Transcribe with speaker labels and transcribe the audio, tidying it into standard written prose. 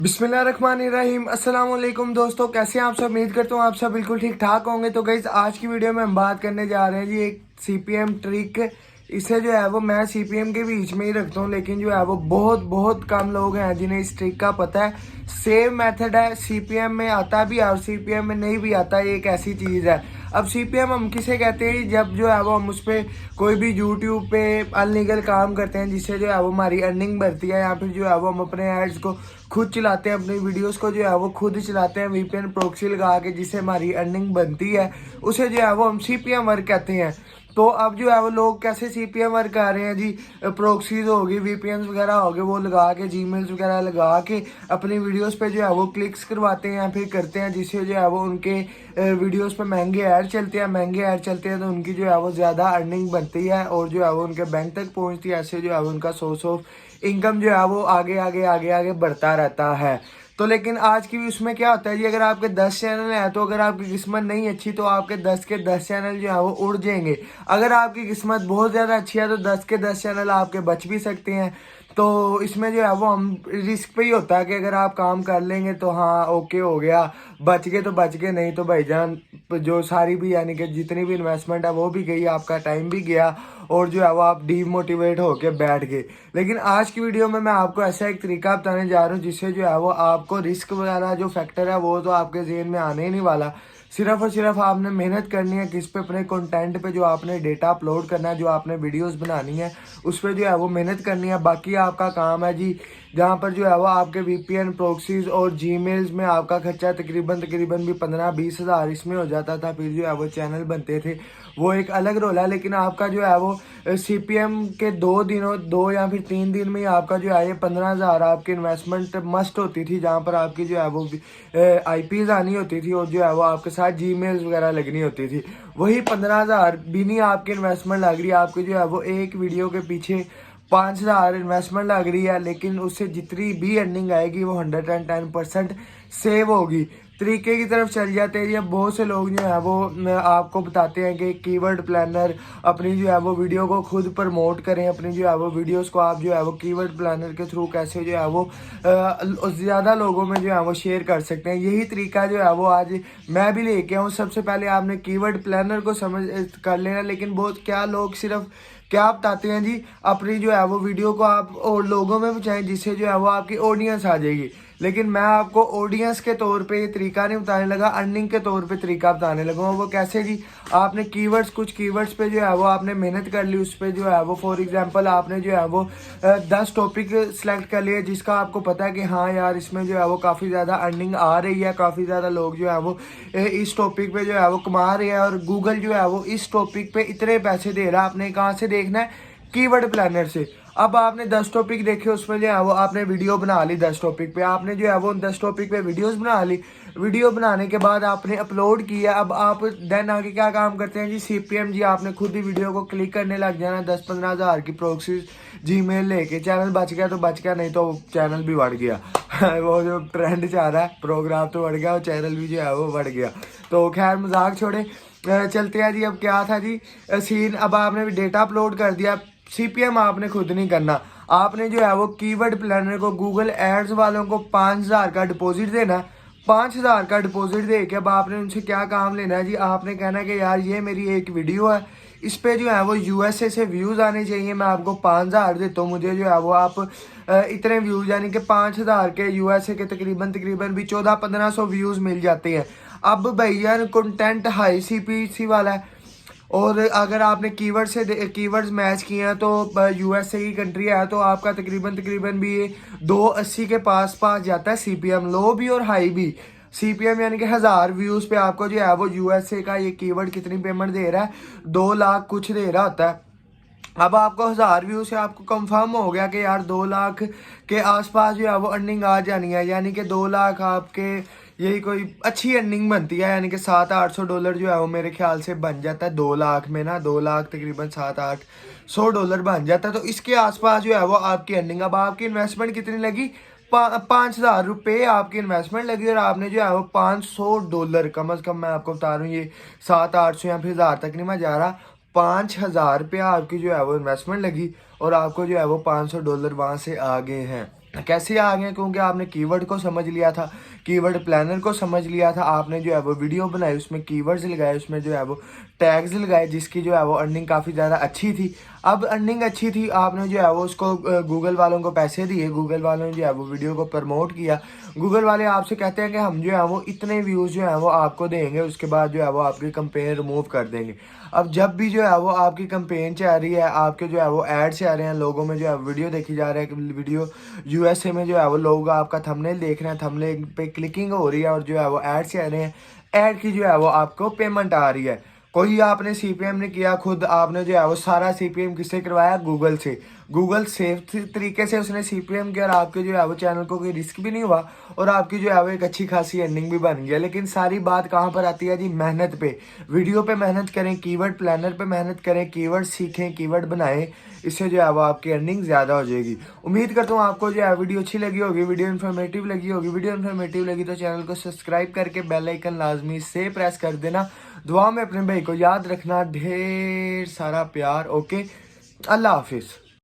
Speaker 1: बिस्मिल्लाहिर्रहमानिर्रहीम। अस्सलाम वालेकुम दोस्तों, कैसे हैं आप सब। उम्मीद करता हूँ आप सब बिल्कुल ठीक ठाक होंगे। तो गाइस आज की वीडियो में हम बात करने जा रहे हैं जी एक सीपीएम ट्रिक। इसे जो है वो मैं सीपीएम के बीच में ही रखता हूँ, लेकिन जो है वो बहुत बहुत कम लोग हैं जिन्हें इस ट्रिक का पता है। सेम मेथड है, सीपीएम में आता भी है और सीपीएम में नहीं भी आता। ये एक ऐसी चीज़ है। अब सीपीएम हम किसे कहते हैं, जब जो है वो हम उस पर कोई भी यूट्यूब पे अनलीगल काम करते हैं जिससे जो है वो हमारी अर्निंग बढ़ती है, या फिर जो है वो हम अपने एड्स को खुद चलाते हैं, अपनी वीडियोस को जो है वो खुद चलाते हैं वीपीएन प्रॉक्सी लगा के, जिससे हमारी अर्निंग बनती है। उसे जो है वो हम सीपीएम वर्क कहते हैं। तो अब जो है वो लोग कैसे सीपीएम वर्क कर रहे हैं जी, प्रॉक्सीज होगी, वीपीएन वगैरह हो गए, वो लगा के जीमेल्स वगैरह लगा के अपनी वीडियोस पे जो है वो क्लिक्स करवाते हैं या फिर करते हैं, जिससे जो है वो उनके वीडियोस पे महंगे ऐड चलते हैं। महंगे ऐड चलते हैं तो उनकी जो है वो ज़्यादा अर्निंग बनती है और जो है वो उनके बैंक तक पहुंचती है। ऐसे जो है वो उनका सोर्स ऑफ इनकम जो है वो आगे आगे आगे आगे बढ़ता रहता है। तो लेकिन आज की भी उसमें क्या होता है जी, अगर आपके 10 चैनल हैं तो अगर आपकी किस्मत नहीं अच्छी तो आपके 10 के 10 चैनल जो है वो उड़ जाएंगे। अगर आपकी किस्मत बहुत ज़्यादा अच्छी है तो 10 के 10 चैनल आपके बच भी सकते हैं। तो इसमें जो है वो हम रिस्क पे ही होता है कि अगर आप काम कर लेंगे तो हाँ ओके हो गया, बच गए तो बच गए, नहीं तो भाईजान जो सारी भी यानी कि जितनी भी इन्वेस्टमेंट है वो भी गई, आपका टाइम भी गया और जो है वो आप डीमोटिवेट होके बैठ गए। लेकिन आज की वीडियो में मैं आपको ऐसा एक तरीका बताने जा रहा हूँ जिससे जो है वो आपको रिस्क वगैरह जो फैक्टर है वो तो आपके जेहन में आने ही नहीं वाला। सिर्फ और सिर्फ आपने मेहनत करनी है किस पे, अपने कंटेंट पे, जो आपने डेटा अपलोड करना है, जो आपने वीडियोस बनानी है उस पर जो है वो मेहनत करनी है। बाकी आपका काम है जी, जहाँ पर जो है वो आपके वीपीएन प्रॉक्सीज और जीमेल्स में आपका खर्चा तकरीबन तकरीबन भी 15-20 हज़ार इसमें हो जाता था। फिर जो है वो चैनल बनते थे, वो एक अलग रोल है। लेकिन आपका जो है वो सीपीएम के 2 दिनों 2 या फिर 3 दिन में ही आपका जो है ये 15 हज़ार आपकी इन्वेस्टमेंट मस्ट होती थी, जहाँ पर आपकी जो है वो आईपीज आनी होती थी और जो है वो आपके साथ जीमेल्स वगैरह लगनी होती थी। वही 15 हज़ार भी नहीं आपकी इन्वेस्टमेंट लग रही है, आपकी जो है वो एक वीडियो के पीछे 5 हज़ार इन्वेस्टमेंट लग रही है, लेकिन उससे जितनी भी अर्निंग आएगी वो 110% सेव होगी। तरीके की तरफ चल जाते हैं। या बहुत से लोग जो है वो आपको बताते हैं कि कीवर्ड प्लानर, अपनी जो है वो वीडियो को खुद प्रमोट करें, अपनी जो है वो वीडियोस को आप जो है वो कीवर्ड प्लानर के थ्रू कैसे जो है वो ज़्यादा लोगों में जो है वो शेयर कर सकते हैं। यही तरीका जो है वो आज मैं भी लेके आऊँ। सबसे पहले आपने कीवर्ड प्लानर को समझ कर लेना। लेकिन बहुत क्या लोग सिर्फ क्या बताते हैं जी, अपनी जो है वो वीडियो को आप और लोगों में पहुंचाएं जिससे जो है वो आपकी ऑडियंस आ जाएगी। लेकिन मैं आपको ऑडियंस के तौर पे ये तरीका नहीं बताने लगा, अर्निंग के तौर पे तरीका बताने लगा। वो कैसे जी, आपने कीवर्ड्स, कुछ कीवर्ड्स पे जो है वो आपने मेहनत कर ली, उस पर जो है वो फॉर एग्जांपल आपने जो है वो 10 टॉपिक सेलेक्ट कर लिए जिसका आपको पता है कि हाँ यार इसमें जो है वो काफ़ी ज़्यादा अर्निंग आ रही है, काफ़ी ज़्यादा लोग जो है वो इस टॉपिक पे जो है वो कमा रहे हैं और गूगल जो है वो इस टॉपिक पे इतने पैसे दे रहा है। आपने कहाँ से देखना है, कीवर्ड प्लानर से। अब आपने 10 टॉपिक देखे, उसमें जो है वो आपने वीडियो बना ली 10 टॉपिक पे, आपने जो है वो 10 टॉपिक पे वीडियोस बना ली। वीडियो बनाने के बाद आपने अपलोड किया। अब आप देन आगे क्या काम करते हैं जी, सीपीएम जी आपने खुद ही वीडियो को क्लिक करने लग जाना। 10-15 हज़ार की प्रॉक्सी जीमेल लेके, चैनल बच गया तो बच गया, नहीं तो चैनल भी बढ़ गया। वो जो ट्रेंड चाह रहा है, प्रोग्राम तो बढ़ गया और चैनल भी जो है वो बढ़ गया। तो खैर मजाक छोड़े, चलते हैं जी। अब क्या था जी सीन, अब आपने डेटा अपलोड कर दिया। सीपीएम आपने खुद नहीं करना, आपने जो है वो कीवर्ड प्लानर को, गूगल एड्स वालों को 5 हज़ार का डिपॉजिट देना। 5 हज़ार का डिपॉजिट दे के अब आपने उनसे क्या काम लेना है जी, आपने कहना है कि यार ये मेरी एक वीडियो है, इस पे जो है वो यूएसए से व्यूज़ आने चाहिए, मैं आपको 5 हज़ार देता हूँ, मुझे जो है वो आप इतने व्यूज़ यानी कि 5 हज़ार के यूएसए के तकरीबन तकरीबन भी 1400-1500 व्यूज़ मिल जाते हैं। अब भैया कंटेंट हाई सीपीसी वाला है और अगर आपने कीवर्ड्स मैच किए हैं तो यूएसए की कंट्री है तो आपका तकरीबन तकरीबन भी ये 280 के पास पास जाता है सीपीएम, लो भी और हाई भी। सीपीएम यानी कि 1000 व्यूज पे आपको जो है वो यूएसए का ये कीवर्ड कितनी पेमेंट दे रहा है, 2 लाख कुछ दे रहा होता है। अब आपको 1000 व्यू से आपको कंफर्म हो गया कि यार 2 लाख के आसपास जो है वो अर्निंग आ जानी है, यानी कि 2 लाख आपके यही कोई अच्छी अर्निंग बनती है, यानी कि $700-800 जो है वो मेरे ख्याल से बन जाता है 2 लाख में ना, 2 लाख तकरीबन $700-800 बन जाता है। तो इसके आसपास जो है वो आपकी अर्निंग। अब आपकी इन्वेस्टमेंट कितनी लगी, 5,000 रुपये आपकी इन्वेस्टमेंट लगी और आपने जो है वो $500 कम अज़ कम, मैं आपको बता रहा हूँ ये 700-800 या फिर 1000 तक नहीं मैं जा रहा, 5,000 रुपया आपकी जो है वो इन्वेस्टमेंट लगी और आपको जो है वो $500 वहाँ से आ गए हैं। कैसे आ गए? क्योंकि आपने कीवर्ड को समझ लिया था, कीवर्ड प्लानर को समझ लिया था, आपने जो है वो वीडियो बनाई, उसमें कीवर्ड्स लगाए, उसमें जो है वो टैग्स लगाए, जिसकी जो है वो अर्निंग काफ़ी ज़्यादा अच्छी थी। अब अर्निंग अच्छी थी, आपने जो है वो उसको गूगल वालों को पैसे दिए, गूगल वालों ने जो है वो वीडियो को प्रमोट किया। गूगल वाले आपसे कहते हैं कि हम जो है वो इतने व्यूज़ जो है वो आपको देंगे, उसके बाद जो है वो आपकी कंपेन रिमूव कर देंगे। अब जब भी जो है वो आपकी कंपेन से आ रही है, आपके जो है वो ऐड से आ रहे हैं, लोगों में जो है वीडियो देखी जा रहा है कि वीडियो यूएसए में जो है वो लोग आपका थंबनेल देख रहे हैं, थंबनेल पे क्लिकिंग हो रही है और जो है वो ऐड से आ रहे हैं, ऐड की जो है वो आपको पेमेंट आ रही है। कोई आपने सीपीएम ने किया, खुद आपने जो है वो सारा सीपीएम किससे करवाया? गूगल से। गूगल सेफ तरीके से उसने सीपीएम किया और आपके जो है वो चैनल को कोई रिस्क भी नहीं हुआ और आपकी जो है वो एक अच्छी खासी अर्निंग भी बन गया। लेकिन सारी बात कहाँ पर आती है जी? मेहनत पे। वीडियो पे मेहनत करें, कीवर्ड प्लानर पे मेहनत करें, कीवर्ड सीखें, कीवर्ड बनाएं, इससे जो है वो आपकी अर्निंग ज़्यादा हो जाएगी। उम्मीद करता हूँ आपको जो है वीडियो अच्छी लगी होगी, वीडियो इन्फॉर्मेटिव लगी होगी। वीडियो इन्फॉर्मेटिव लगी तो चैनल को सब्सक्राइब करके बेल आइकन लाजमी से प्रेस कर देना। दुआ में अपने भाई को याद रखना, ढेर सारा प्यार। ओके, अल्लाह हाफिज़।